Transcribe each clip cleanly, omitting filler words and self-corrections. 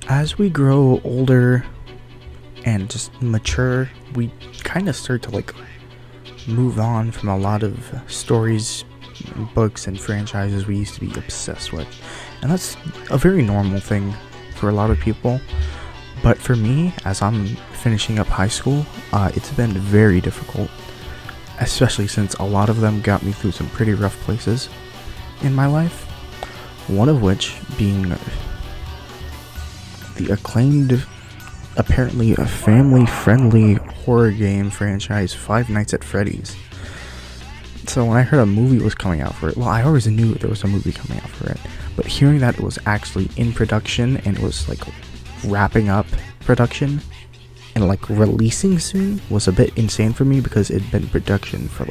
As we grow older and just mature, we kind of start to move on from a lot of stories, books, and franchises we used to be obsessed with. And that's a very normal thing for a lot of people. But for me, as I'm finishing up high school, it's been very difficult, especially since a lot of them got me through some pretty rough places in my life. One of which being the acclaimed, apparently a family-friendly horror game franchise, Five Nights at Freddy's. So when I heard a movie was coming out for it, well, I always knew there was a movie coming out for it, but hearing that it was actually in production and it was wrapping up production and releasing soon was a bit insane for me, because it'd been in production for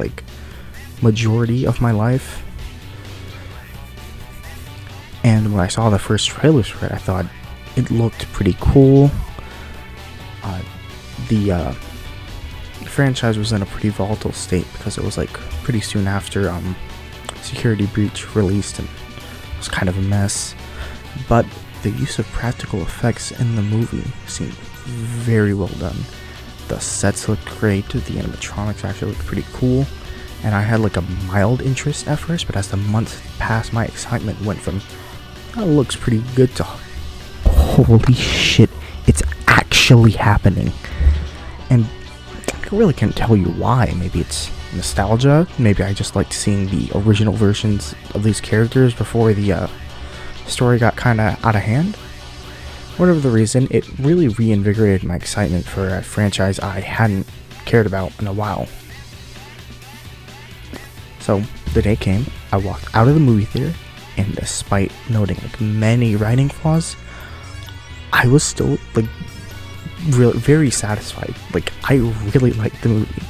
majority of my life. And when I saw the first trailers for it, I thought it looked pretty cool. The franchise was in a pretty volatile state because it was pretty soon after Security Breach released, and it was kind of a mess. But the use of practical effects in the movie seemed very well done. The sets looked great, the animatronics actually looked pretty cool, and I had a mild interest at first, but as the months passed, my excitement went from, oh, it looks pretty good, to holy shit, it's actually happening. And I really can't tell you why. Maybe it's nostalgia, maybe I just liked seeing the original versions of these characters before the story got kind of out of hand. Whatever the reason, it really reinvigorated my excitement for a franchise I hadn't cared about in a while. So the day came, I walked out of the movie theater, and despite noting many writing flaws, I was still really very satisfied. I really liked the movie.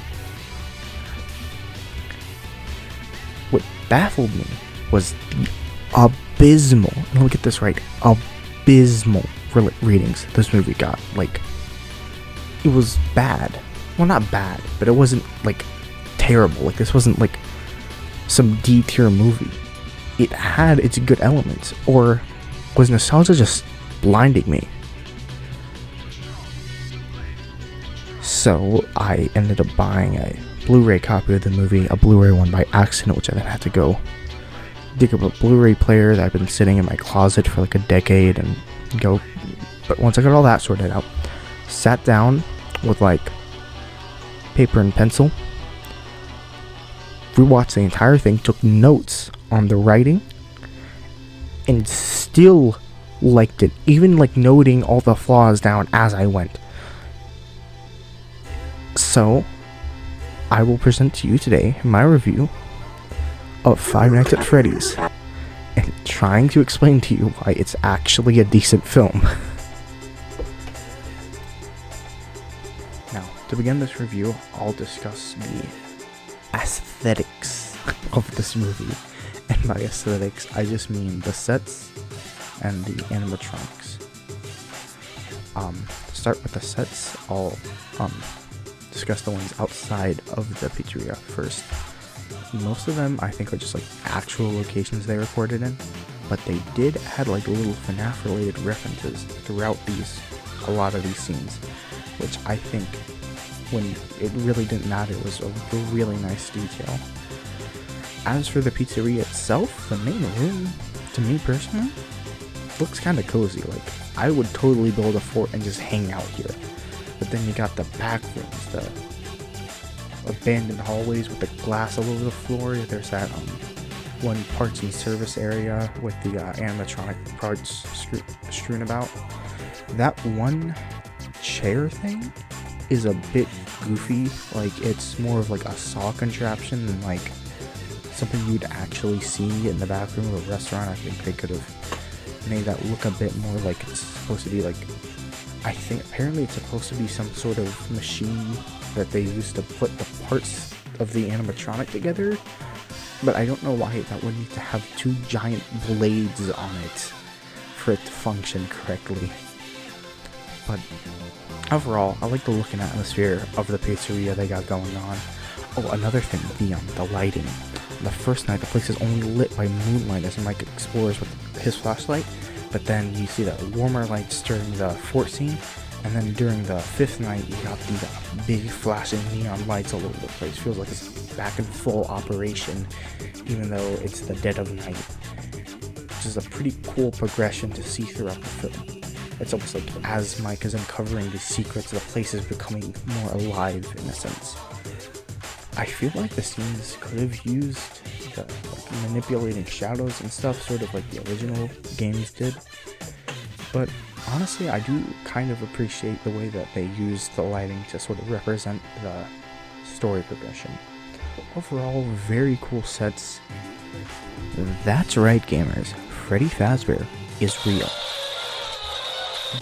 What baffled me was the abysmal, and let me get this right, abysmal ratings this movie got. It was bad. Well, not bad, but it wasn't terrible. This wasn't some D tier movie. It had its good elements, or was nostalgia just blinding me? So I ended up buying a Blu-ray copy of the movie, a Blu-ray one by accident, which I then had to go dig up a Blu-ray player that had been sitting in my closet for a decade and go. But once I got all that sorted out, sat down with paper and pencil, rewatched the entire thing, took notes on the writing, and still liked it, even noting all the flaws down as I went. So I will present to you today my review of Five Nights at Freddy's, and trying to explain to you why it's actually a decent film. Now, to begin this review, I'll discuss the aesthetics of this movie. And by aesthetics, I just mean the sets and the animatronics. To start with the sets, I'll discuss the ones outside of the pizzeria first. Most of them, I think, are just actual locations they recorded in, but they did add little Fnaf related references throughout a lot of these scenes, which I think, when it really didn't matter, was a really nice detail. As for the pizzeria itself, the main room, to me personally, looks kind of cozy. I would totally build a fort and just hang out here. But then you got the back rooms, the abandoned hallways with the glass all over the floor. There's that one parts and service area with the animatronic parts strewn about. That one chair thing is a bit goofy. It's more of a saw contraption than something you'd actually see in the back room of a restaurant. I think they could have made that look a bit more it's supposed to be I think apparently it's supposed to be some sort of machine that they use to put the parts of the animatronic together, but I don't know why that would need to have two giant blades on it for it to function correctly. But overall, I like the look and atmosphere of the pizzeria they got going on. Oh, another thing, the lighting. The first night, the place is only lit by moonlight as Mike explores with his flashlight, But then you see the warmer lights during the fort scene, and then during the 5th night, you got these big flashing neon lights all over the place. Feels like it's back in full operation, even though it's the dead of night. Which is a pretty cool progression to see throughout the film. It's almost like as Mike is uncovering these secrets, the place is becoming more alive in a sense. I feel like the scenes could have used the manipulating shadows and stuff, sort of like the original games did. But honestly, I do kind of appreciate the way that they use the lighting to sort of represent the story progression. Overall, very cool sets. That's right, gamers. Freddy Fazbear is real.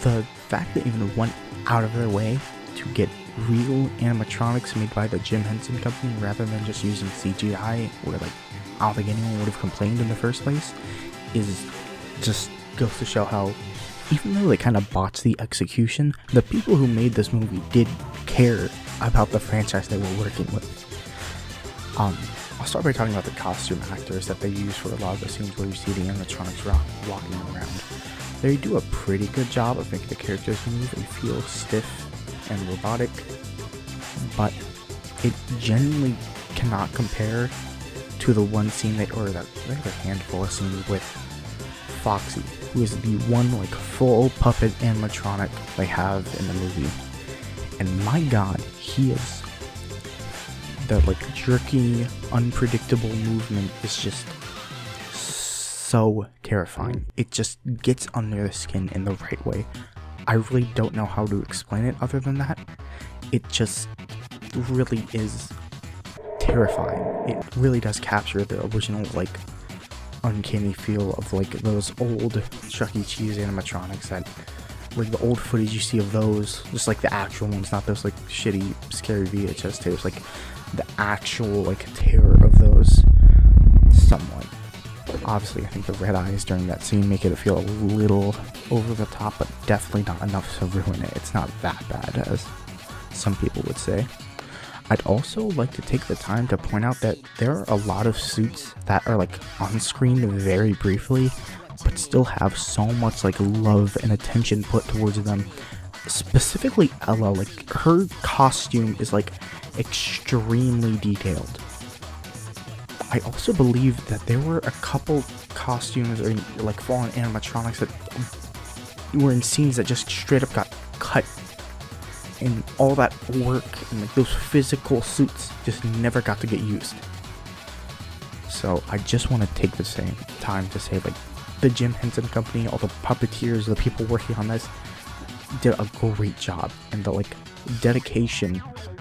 The fact that even went out of their way to get real animatronics made by the Jim Henson Company rather than just using CGI, where like I don't think anyone would have complained in the first place, is just goes to show how, even though they kind of botched the execution, the people who made this movie did care about the franchise they were working with. I'll start by talking about the costume actors that they use for a lot of the scenes where you see the animatronics walking around. They do a pretty good job of making the characters move and feel stiff and robotic, but it genuinely cannot compare to the one scene there's a handful of scenes with Foxy, who is the one like full puppet animatronic they have in the movie. And my god, he is the like jerky, unpredictable movement is just so terrifying. It just gets under the skin in the right way. I really don't know how to explain it other than that. It just really is terrifying. It really does capture the original like uncanny feel of like those old Chuck E. Cheese animatronics, that like the old footage you see of those, just like the actual ones, not those like shitty scary VHS tapes, like the actual like terror of those somewhat. Obviously, I think the red eyes during that scene make it feel a little over the top, but definitely not enough to ruin it. It's not that bad as some people would say. I'd also like to take the time to point out that there are a lot of suits that are like on screen very briefly, but still have so much like love and attention put towards them. Specifically Ella, like her costume is like extremely detailed. I also believe that there were a couple costumes or like fallen animatronics that were in scenes that just straight up got cut, and all that work and like those physical suits just never got to get used. So I just want to take the same time to say, like, the Jim Henson Company, all the puppeteers, the people working on this did a great job, and the like dedication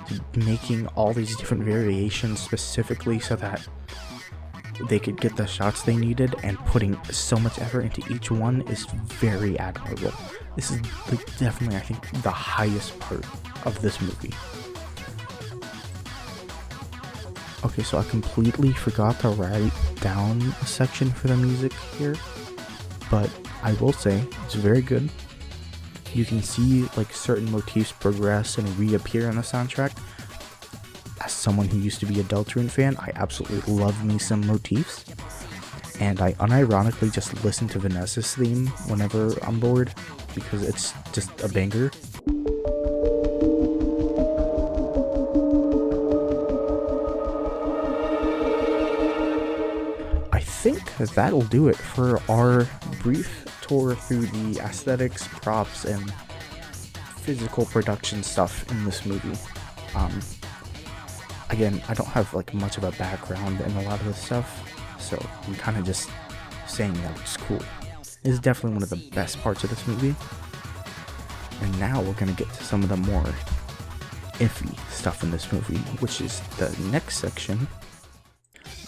to making all these different variations specifically so that they could get the shots they needed, and putting so much effort into each one is very admirable. This is like definitely, I think, the highest part of this movie. Okay, so I completely forgot to write down a section for the music here, but I will say it's very good. You can see like certain motifs progress and reappear on the soundtrack. As someone who used to be a Deltarune fan, I absolutely love me some motifs, and I unironically just listen to Vanessa's theme whenever I'm bored because it's just a banger. I think that'll do it for our brief tour through the aesthetics, props, and physical production stuff in this movie. Again, I don't have like much of a background in a lot of this stuff, so I'm kind of just saying that it's cool. It's definitely one of the best parts of this movie. And now we're gonna get to some of the more iffy stuff in this movie, which is the next section,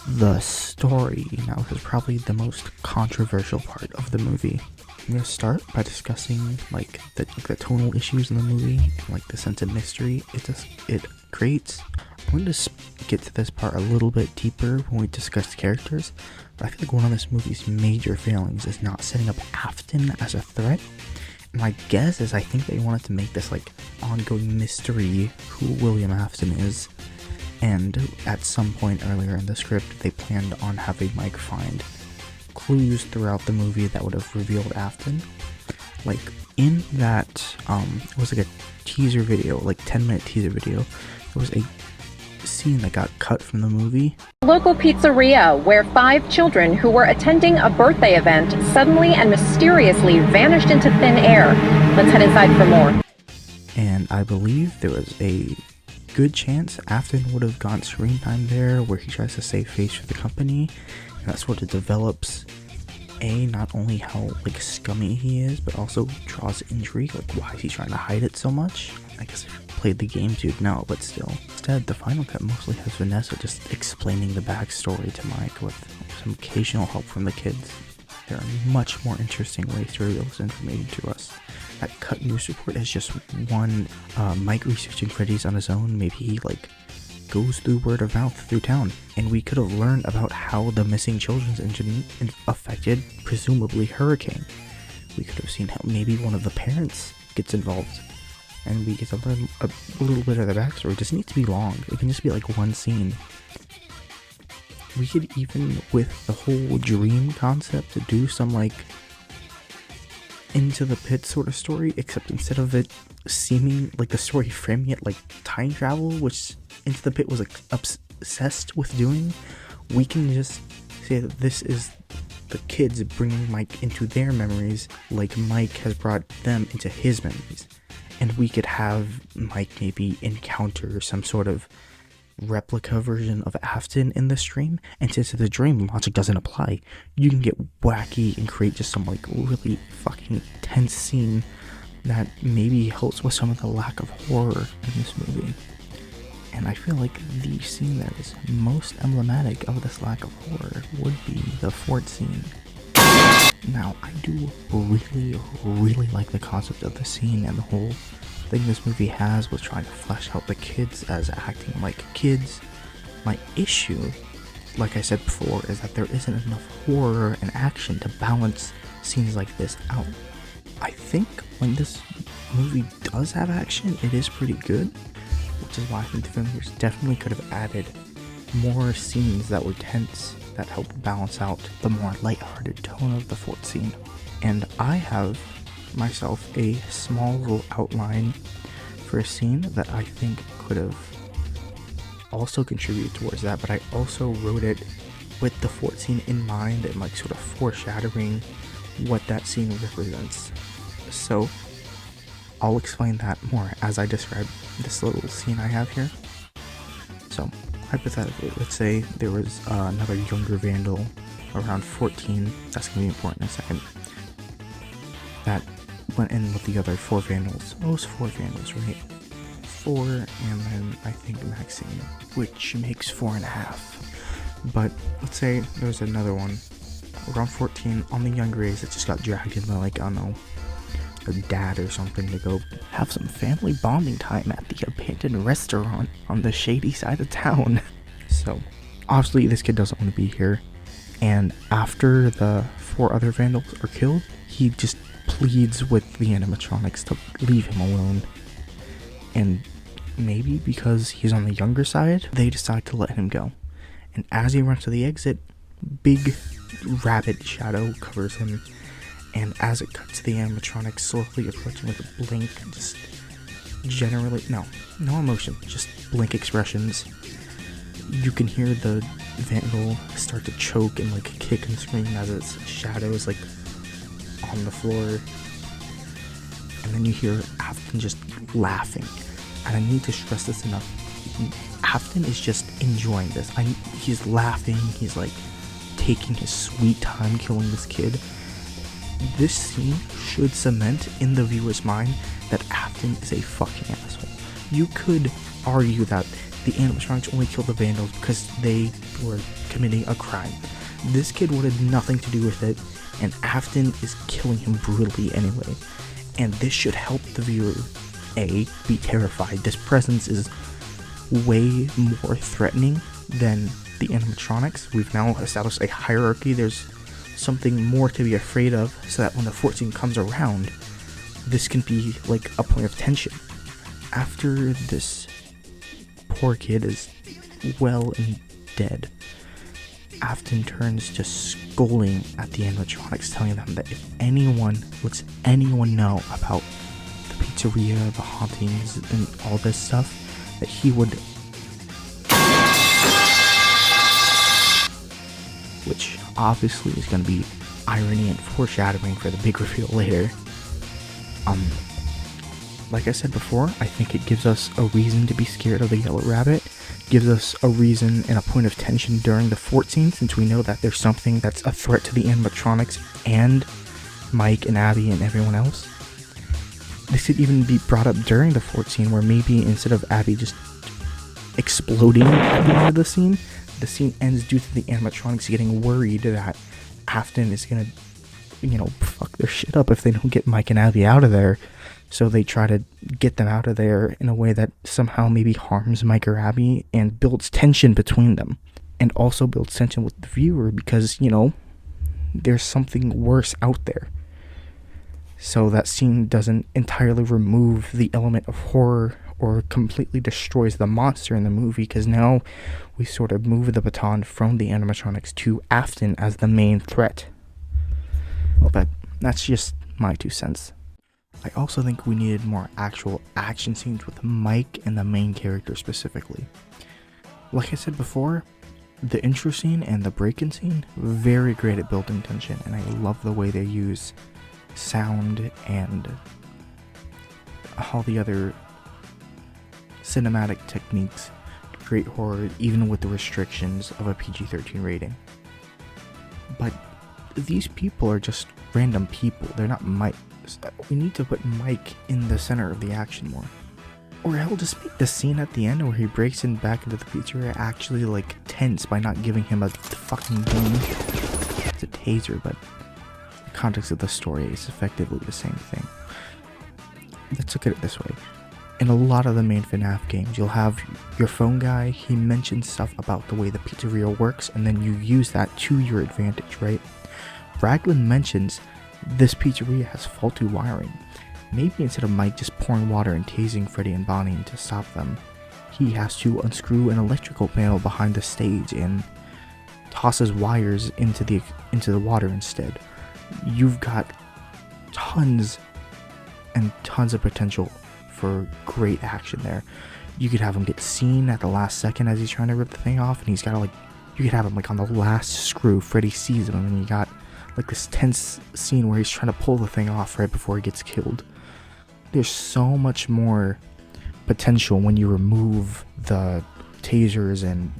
the story. Now, this is probably the most controversial part of the movie. I'm gonna start by discussing like the tonal issues in the movie, and, like the sense of mystery it creates. I'm going to get to this part a little bit deeper when we discuss characters, but I feel like one of this movie's major failings is not setting up Afton as a threat. My guess is I think they wanted to make this like ongoing mystery who William Afton is, and at some point earlier in the script they planned on having Mike find clues throughout the movie that would have revealed Afton. Like in that, it was like a teaser video, like 10-minute teaser video. There was a scene that got cut from the movie. Local pizzeria where 5 children who were attending a birthday event suddenly and mysteriously vanished into thin air. Let's head inside for more. And I believe there was a good chance Afton would have gotten screen time there, where he tries to save face for the company, and that's what it develops. Not only how like scummy he is, but also draws intrigue. Like, why is he trying to hide it so much? I guess if you played the games you'd know, but still. Instead, the final cut mostly has Vanessa just explaining the backstory to Mike with some occasional help from the kids. There are much more interesting ways to reveal this information to us. That cut news report is just one Mike researching Freddy's on his own. Maybe he like goes through word of mouth through town, and we could have learned about how the missing children's incident affected presumably Hurricane. We could have seen how maybe one of the parents gets involved, and we get to learn a little bit of the backstory. It doesn't need to be long. It can just be like one scene. We could even, with the whole dream concept, to do some like into the pit sort of story, except instead of it seeming like the story framing it like time travel, which Into the Pit was like obsessed with doing, we can just say that this is the kids bringing Mike into their memories, like Mike has brought them into his memories. And we could have Mike maybe encounter some sort of replica version of Afton in the stream, and since the dream logic doesn't apply, you can get wacky and create just some like really fucking tense scene that maybe helps with some of the lack of horror in this movie. And I feel like the scene that is most emblematic of this lack of horror would be the fort scene. Now, I do really like the concept of the scene and the whole thing this movie has with trying to flesh out the kids as acting like kids. My issue, like I said before, is that there isn't enough horror and action to balance scenes like this out. I think when this movie does have action, it is pretty good, which is why I think the filmmakers definitely could have added more scenes that were tense that helped balance out the more lighthearted tone of the fort scene. And I have myself a small little outline for a scene that I think could have also contributed towards that, but I also wrote it with the fort scene in mind and like sort of foreshadowing what that scene represents. So I'll explain that more as I describe this little scene I have here. So hypothetically, let's say there was another younger vandal around 14, that's going to be important in a second, that went in with the other 4 vandals. Oh, it was 4 vandals, right? 4, and then I think Maxine, which makes 4.5. But let's say there's another one around 14 on the younger age that just got dragged in by, like, I don't know, their dad or something to go have some family bonding time at the abandoned restaurant on the shady side of town. So obviously this kid doesn't want to be here, and after the 4 other vandals are killed, he just pleads with the animatronics to leave him alone. And maybe because he's on the younger side, they decide to let him go. And as he runs to the exit, big rabbit shadow covers him, and as it cuts to the animatronics slowly approaching with a blink, just generally, no emotion, just blink expressions, you can hear the vandal start to choke and like kick and scream as its shadow is like on the floor. And then you hear Afton just laughing. And I need to stress this enough. Afton is just enjoying this. He's laughing. He's like taking his sweet time killing this kid. This scene should cement in the viewer's mind that Afton is a fucking asshole. You could argue that the animatronics only killed the vandals because they were committing a crime. This kid wanted nothing to do with it, and Afton is killing him brutally anyway. And this should help the viewer, A, be terrified. This presence is way more threatening than the animatronics. We've now established a hierarchy. There's something more to be afraid of, so that when the fort scene comes around, this can be like a point of tension. After this poor kid is well and dead, Afton turns to scolding at the animatronics, telling them that if anyone lets anyone know about the pizzeria, the hauntings, and all this stuff, that he would, which obviously is going to be irony and foreshadowing for the big reveal later. Like I said before, I think it gives us a reason to be scared of the yellow rabbit, gives us a reason and a point of tension during the fort scene, since we know that there's something that's a threat to the animatronics and Mike and Abby and everyone else. This could even be brought up during the fort scene, where maybe instead of Abby just exploding at the end of the scene ends due to the animatronics getting worried that Afton is gonna, fuck their shit up if they don't get Mike and Abby out of there. So they try to get them out of there in a way that somehow maybe harms Mike or Abby and builds tension between them. And also builds tension with the viewer because, there's something worse out there. So that scene doesn't entirely remove the element of horror or completely destroys the monster in the movie, because now we sort of move the baton from the animatronics to Afton as the main threat. But that's just my 2 cents. I also think we needed more actual action scenes with Mike and the main character specifically. Like I said before, the intro scene and the break-in scene, very great at building tension, and I love the way they use sound and all the other cinematic techniques to create horror, even with the restrictions of a PG-13 rating. But these people are just random people, they're not Mike. We need to put Mike in the center of the action more. Or hell, just make the scene at the end where he breaks in back into the pizzeria actually tense by not giving him a fucking gun. It's a taser, but the context of the story is effectively the same thing. Let's look at it this way. In a lot of the main Fnaf games, you'll have your phone guy, he mentions stuff about the way the pizzeria works, and then you use that to your advantage, right? Raglan mentions this pizzeria has faulty wiring. Maybe instead of Mike just pouring water and tasing Freddy and Bonnie to stop them, he has to unscrew an electrical panel behind the stage and tosses wires into the water instead. You've got tons and tons of potential for great action there. You could have him get seen at the last second as he's trying to rip the thing off, and he's got you could have him on the last screw. Freddy sees him, and you got this tense scene where he's trying to pull the thing off right before he gets killed. There's so much more potential when you remove the tasers and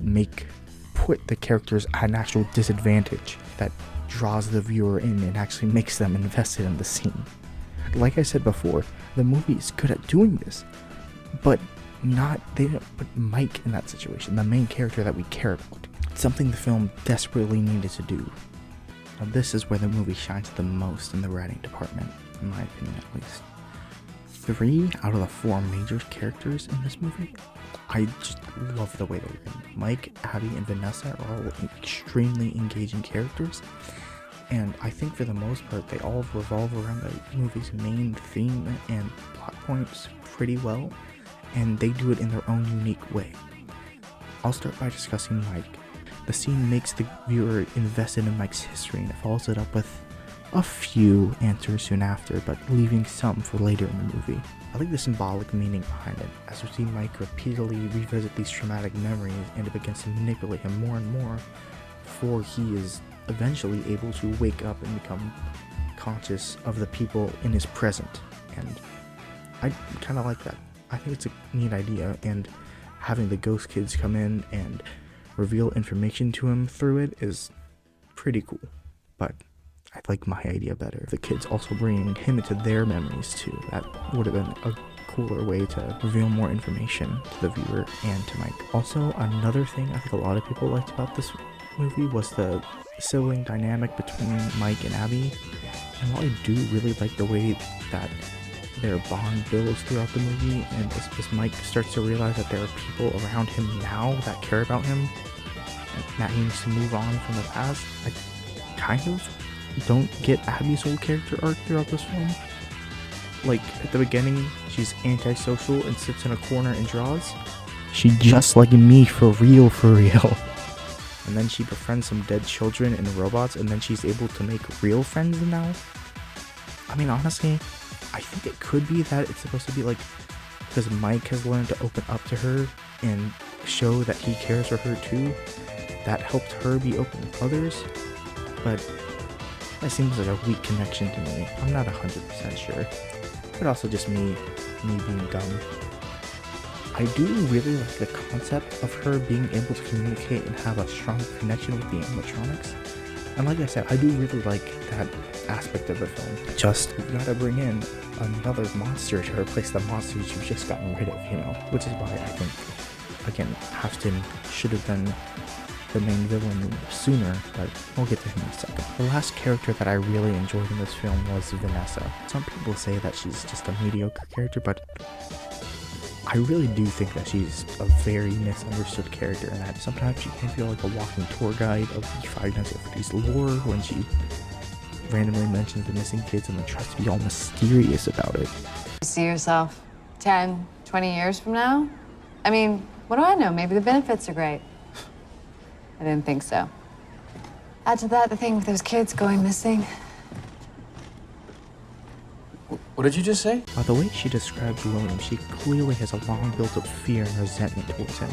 put the characters at an actual disadvantage that draws the viewer in and actually makes them invested in the scene. Like I said before, the movie is good at doing this, but they didn't put Mike in that situation, the main character that we care about. It's something the film desperately needed to do. Now this is where the movie shines the most in the writing department, in my opinion at least. 3 out of the 4 major characters in this movie, I just love the way they're written. Mike, Abby, and Vanessa are all extremely engaging characters, and I think for the most part they all revolve around the movie's main theme and plot points pretty well, and they do it in their own unique way. I'll start by discussing Mike. The scene makes the viewer invested in Mike's history, and it follows it up with a few answers soon after, but leaving some for later in the movie. I like the symbolic meaning behind it, as we see Mike repeatedly revisit these traumatic memories, and it begins to manipulate him more and more before he is eventually able to wake up and become conscious of the people in his present. And I kind of like that. I think it's a neat idea, and having the ghost kids come in and reveal information to him through it is pretty cool, but I like my idea better. The kids also bringing him into their memories too. That would have been a cooler way to reveal more information to the viewer and to Mike. Also, another thing I think a lot of people liked about this movie was the sibling dynamic between Mike and Abby. And while I do really like the way that their bond builds throughout the movie, and as Mike starts to realize that there are people around him now that care about him, and that he needs to move on from the past, I kind of don't get Abby's whole character arc throughout this film. At the beginning, she's antisocial and sits in a corner and draws. She just like me, for real. and then she befriends some dead children and robots, and then she's able to make real friends now. I mean, honestly, I think it could be that it's supposed to be like, because Mike has learned to open up to her and show that he cares for her too. That helped her be open with others, but that seems like a weak connection to me. I'm not 100% sure, but also just me being dumb. I do really like the concept of her being able to communicate and have a strong connection with the animatronics. And like I said, I do really like that aspect of the film. Just, you've got to bring in another monster to replace the monsters you've just gotten rid of, you know? Which is why I think, again, Afton should have been the main villain sooner, but we'll get to him in a second. The last character that I really enjoyed in this film was Vanessa. Some people say that she's just a mediocre character, but I really do think that she's a very misunderstood character, and that sometimes she can feel like a walking tour guide of the Five Nights at Freddy's lore when she randomly mentions the missing kids and then tries to be all mysterious about it. You see yourself 10, 20 years from now? I mean, what do I know? Maybe the benefits are great. I didn't think so. Add to that the thing with those kids going missing. What did you just say? By the way she describes William, she clearly has a long built-up fear and resentment towards him,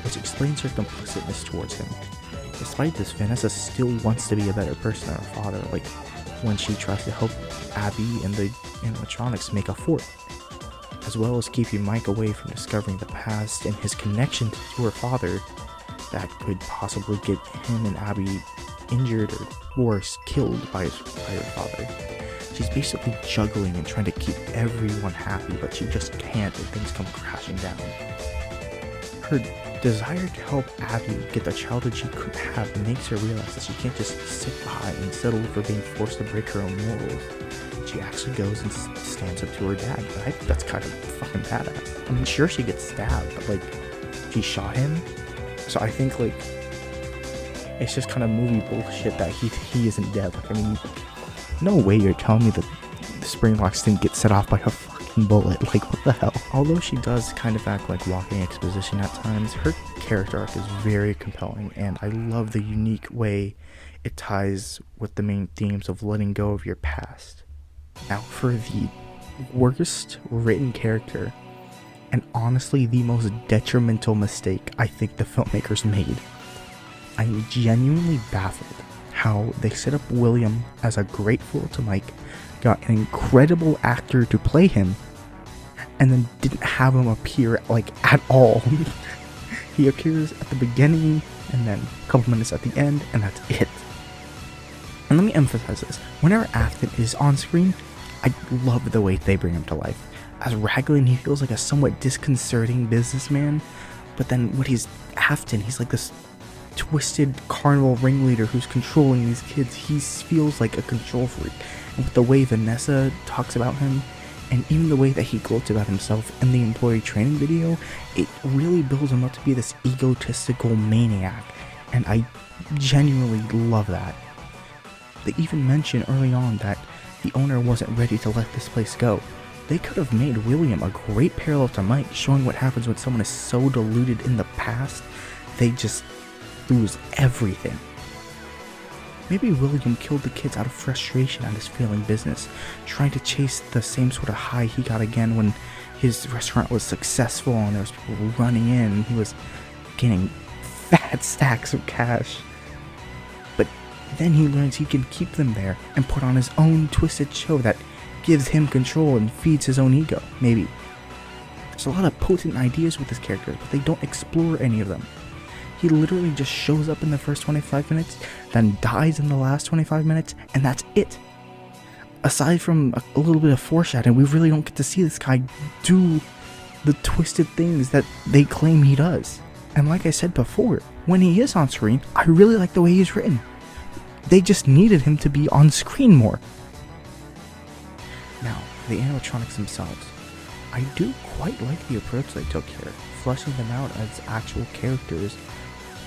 which explains her complicitness towards him. Despite this, Vanessa still wants to be a better person than her father, like when she tries to help Abby and the animatronics make a fort, as well as keeping Mike away from discovering the past and his connection to her father that could possibly get him and Abby injured or worse, killed by her father. She's basically juggling and trying to keep everyone happy, but she just can't and things come crashing down. Her desire to help Abby get the childhood she could have makes her realize that she can't just sit by and settle for being forced to break her own morals. She actually goes and stands up to her dad, but I think that's kind of fucking badass. I mean, sure, she gets stabbed, but like, she shot him, so I think like, it's just kind of movie bullshit that he isn't dead. Like, I mean, no way you're telling me that the spring locks didn't get set off by a fucking bullet. Like, what the hell? Although she does kind of act like walking exposition at times, her character arc is very compelling, and I love the unique way it ties with the main themes of letting go of your past. Now, for the worst written character, and honestly the most detrimental mistake I think the filmmakers made, I'm genuinely baffled how they set up William as a great fool to Mike, got an incredible actor to play him, and then didn't have him appear like at all. He appears at the beginning and then a couple minutes at the end, and that's it. And let me emphasize this, whenever Afton is on screen, I love the way they bring him to life. As Raglan, he feels like a somewhat disconcerting businessman, but then when he's Afton, he's like this twisted carnival ringleader who's controlling these kids. He feels like a control freak. And with the way Vanessa talks about him, and even the way that he gloats about himself in the employee training video, it really builds him up to be this egotistical maniac, and I genuinely love that. They even mention early on that the owner wasn't ready to let this place go. They could have made William a great parallel to Mike, showing what happens when someone is so deluded in the past, they just lose everything. Maybe William killed the kids out of frustration at his failing business, trying to chase the same sort of high he got again when his restaurant was successful and there was people running in and he was getting fat stacks of cash. But then he learns he can keep them there and put on his own twisted show that gives him control and feeds his own ego. Maybe. There's a lot of potent ideas with his characters, but they don't explore any of them. He literally just shows up in the first 25 minutes, then dies in the last 25 minutes, and that's it. Aside from a little bit of foreshadowing, we really don't get to see this guy do the twisted things that they claim he does. And like I said before, when he is on screen, I really like the way he's written. They just needed him to be on screen more. Now, the animatronics themselves. I do quite like the approach they took here. Fleshing them out as actual characters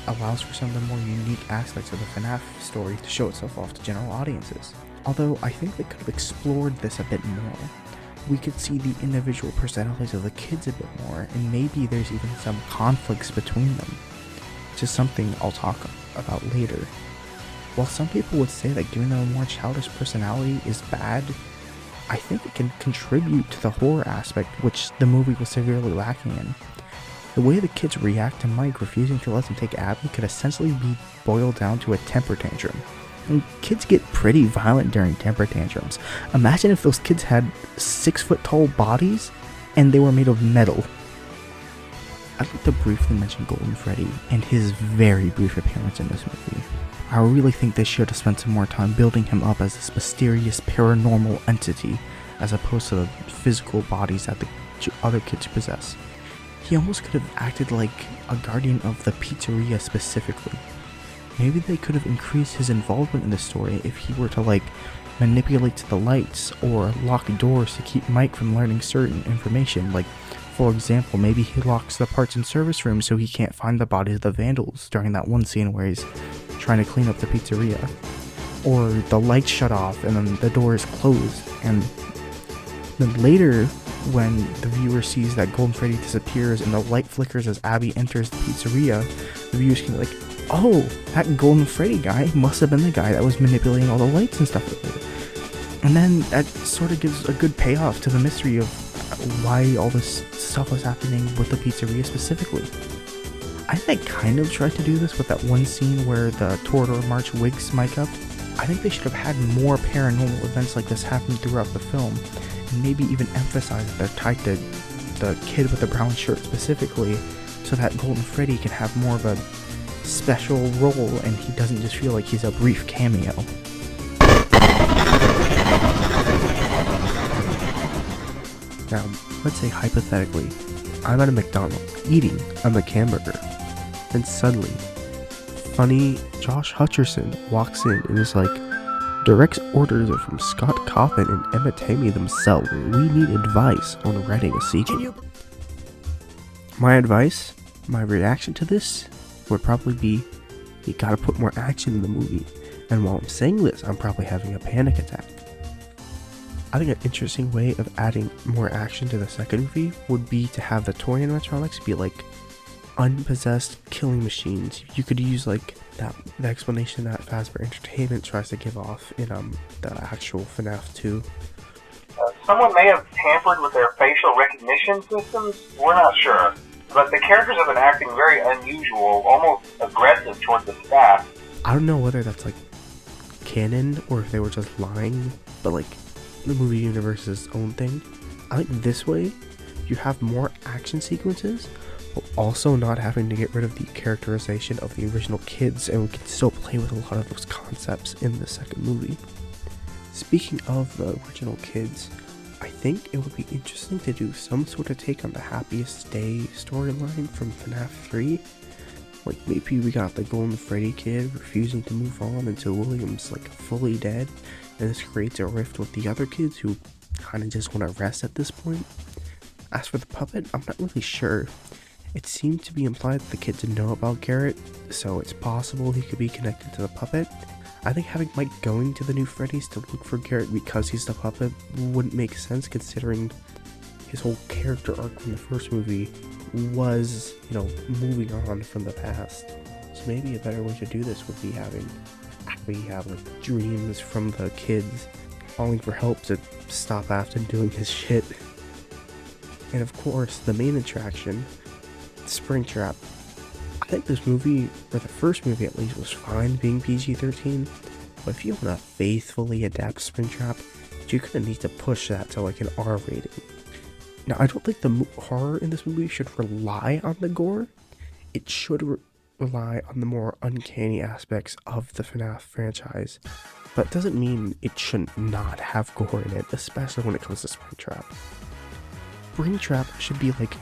allows for some of the more unique aspects of the Fnaf story to show itself off to general audiences. Although I think they could have explored this a bit more. We could see the individual personalities of the kids a bit more, and maybe there's even some conflicts between them, which is something I'll talk about later. While some people would say that giving them a more childish personality is bad, I think it can contribute to the horror aspect, which the movie was severely lacking in. The way the kids react to Mike refusing to let them take Abby could essentially be boiled down to a temper tantrum. And kids get pretty violent during temper tantrums. Imagine if those kids had 6-foot-tall bodies and they were made of metal. I'd like to briefly mention Golden Freddy and his very brief appearance in this movie. I really think they should have spent some more time building him up as this mysterious paranormal entity as opposed to the physical bodies that the other kids possess. He almost could have acted like a guardian of the pizzeria specifically. Maybe they could have increased his involvement in the story if he were to like manipulate the lights or lock doors to keep Mike from learning certain information. Like, for example, maybe he locks the parts and service room so he can't find the bodies of the vandals during that one scene where he's trying to clean up the pizzeria. Or the lights shut off and then the door is closed, and then later when the viewer sees that Golden Freddy disappears and the light flickers as Abby enters the pizzeria, the viewers can be like, oh, that Golden Freddy guy must have been the guy that was manipulating all the lights and stuff like that. And then that sort of gives a good payoff to the mystery of why all this stuff was happening with the pizzeria specifically. I think they kind of tried to do this with that one scene where the Toreador March wigs Mike up. I think they should have had more paranormal events like this happen throughout the film, and maybe even emphasize that they're tied to the kid with the brown shirt specifically, so that Golden Freddy can have more of a special role and he doesn't just feel like he's a brief cameo. Now, let's say hypothetically, I'm at a McDonald's eating a McHamburger, and suddenly, funny Josh Hutcherson walks in and is like, direct orders are from Scott Cawthon and Emma Tammy themselves. We need advice on writing a sequel. My advice, my reaction to this, would probably be, you gotta put more action in the movie. And while I'm saying this, I'm probably having a panic attack. I think an interesting way of adding more action to the second movie would be to have the toy animatronics be like unpossessed killing machines. You could use like the explanation that Fazbear Entertainment tries to give off in the actual Fnaf 2. Someone may have tampered with their facial recognition systems. We're not sure. But the characters have been acting very unusual, almost aggressive towards the staff. I don't know whether that's like canon or if they were just lying, but like the movie universe is its own thing. I think this way you have more action sequences, but also not having to get rid of the characterization of the original kids, and we can still play with a lot of those concepts in the second movie. Speaking of the original kids, I think it would be interesting to do some sort of take on the Happiest Day storyline from FNAF 3. Like maybe we got the Golden Freddy kid refusing to move on until William's like fully dead, and this creates a rift with the other kids who kind of just want to rest at this point. As for the puppet, I'm not really sure. It seemed to be implied that the kids know about Garrett, so it's possible he could be connected to the puppet. I think having Mike going to the new Freddy's to look for Garrett because he's the puppet wouldn't make sense, considering his whole character arc from the first movie was, moving on from the past. So maybe a better way to do this would be having Abby have like dreams from the kids calling for help to stop Afton doing his shit. And of course, the main attraction, Springtrap. I think this movie, or the first movie at least, was fine being PG-13, but if you want to faithfully adapt Springtrap, you're going to need to push that to like an R rating. Now, I don't think the horror in this movie should rely on the gore. It should rely on the more uncanny aspects of the FNAF franchise, but it doesn't mean it shouldn't not have gore in it, especially when it comes to Springtrap. Springtrap should be like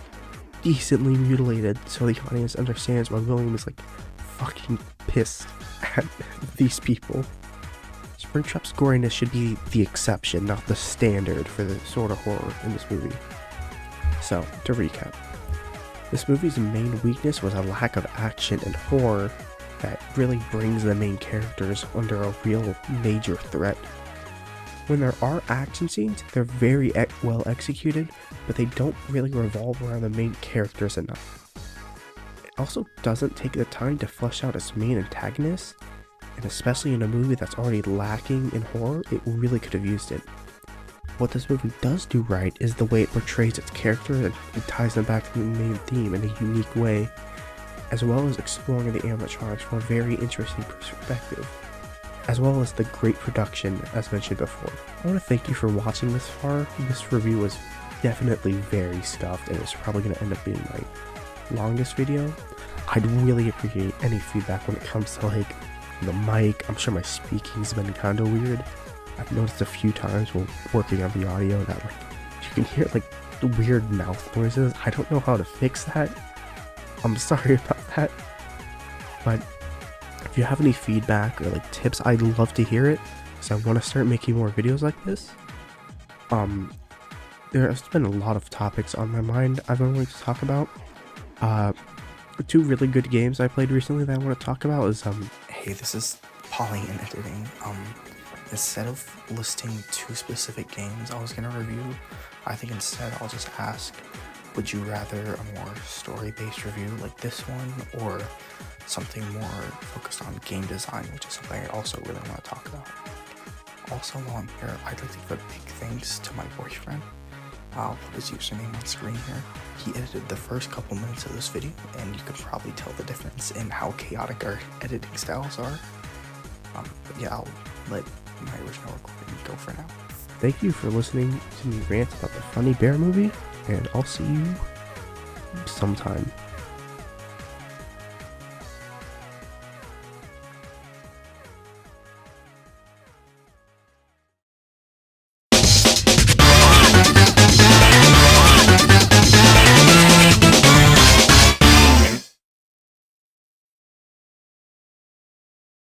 decently mutilated so the audience understands why William is like fucking pissed at these people. Springtrap's goriness should be the exception, not the standard for the sort of horror in this movie. So, to recap, this movie's main weakness was a lack of action and horror that really brings the main characters under a real major threat. When there are action scenes, they're very well executed, but they don't really revolve around the main characters enough. also doesn't take the time to flesh out its main antagonist, and especially in a movie that's already lacking in horror, it really could have used it. What this movie does do right is the way it portrays its characters and it ties them back to the main theme in a unique way, as well as exploring the animatronics from a very interesting perspective, as well as the great production as mentioned before. I want to thank you for watching this far. This review was definitely very scuffed and it's probably going to end up being my longest video. I'd really appreciate any feedback when it comes to like the mic. I'm sure my speaking's been kind of weird. I've noticed a few times while working on the audio that like you can hear like the weird mouth noises. I don't know how to fix that. I'm sorry about that. But if you have any feedback or like tips, I'd love to hear it because I want to start making more videos like this. There's been a lot of topics on my mind I've been wanting to talk about. Two really good games I played recently that I want to talk about is Hey, this is Polly in editing. Instead of listing two specific games I was gonna review, I think instead I'll just ask, would you rather a more story-based review like this one, or something more focused on game design, which is something I also really want to talk about. Also, while I'm here, I'd like to give a big thanks to my boyfriend. I'll put his username on screen here. He edited the first couple minutes of this video, and you can probably tell the difference in how chaotic our editing styles are. But yeah, I'll let my original recording go for now. thank you for listening to me rant about the Funny Bear movie, and I'll see you sometime.